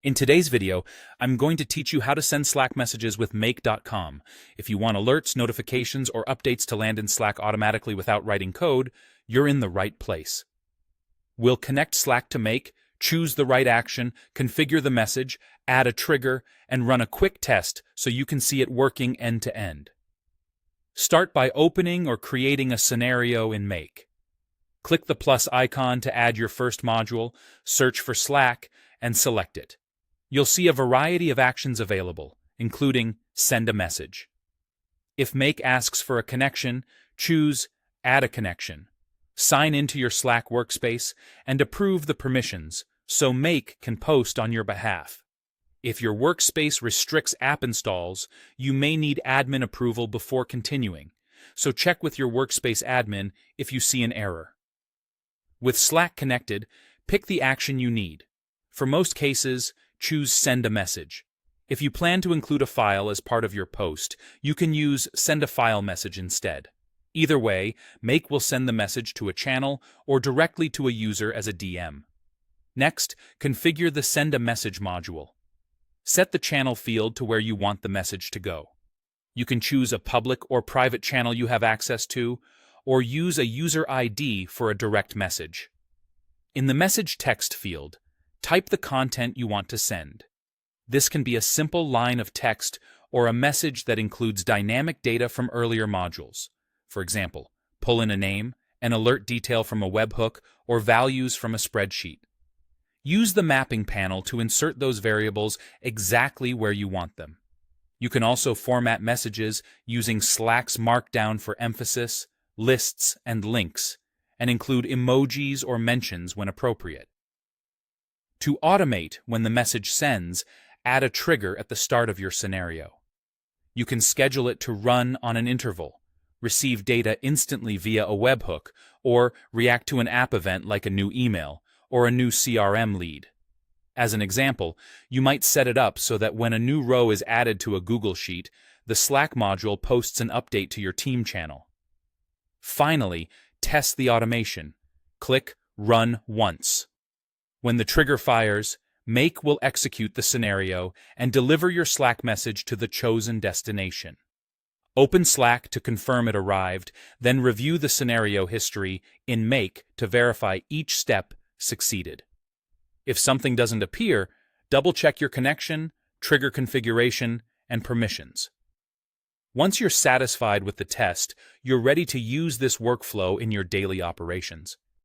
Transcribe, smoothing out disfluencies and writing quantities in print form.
In today's video, I'm going to teach you how to send Slack messages with Make.com. If you want alerts, notifications, or updates to land in Slack automatically without writing code, you're in the right place. We'll connect Slack to Make, choose the right action, configure the message, add a trigger, and run a quick test so you can see it working end-to-end. Start by opening or creating a scenario in Make. Click the plus icon to add your first module, search for Slack, and select it. You'll see a variety of actions available, including Send a Message. If Make asks for a connection, choose Add a Connection. Sign into your Slack workspace and approve the permissions so Make can post on your behalf. If your workspace restricts app installs, you may need admin approval before continuing, so check with your workspace admin if you see an error. With Slack connected, pick the action you need. For most cases, choose Send a Message. If you plan to include a file as part of your post, you can use Send a File Message instead. Either way, Make will send the message to a channel or directly to a user as a DM. Next, configure the Send a Message module. Set the channel field to where you want the message to go. You can choose a public or private channel you have access to, or use a user ID for a direct message. In the message text field, type the content you want to send. This can be a simple line of text or a message that includes dynamic data from earlier modules. For example, pull in a name, an alert detail from a webhook, or values from a spreadsheet. Use the mapping panel to insert those variables exactly where you want them. You can also format messages using Slack's Markdown for emphasis, lists, and links, and include emojis or mentions when appropriate. To automate when the message sends, add a trigger at the start of your scenario. You can schedule it to run on an interval, receive data instantly via a webhook, or react to an app event like a new email or a new CRM lead. As an example, you might set it up so that when a new row is added to a Google Sheet, the Slack module posts an update to your team channel. Finally, test the automation. Click Run Once. When the trigger fires, Make will execute the scenario and deliver your Slack message to the chosen destination. Open Slack to confirm it arrived, then review the scenario history in Make to verify each step succeeded. If something doesn't appear, double-check your connection, trigger configuration, and permissions. Once you're satisfied with the test, you're ready to use this workflow in your daily operations.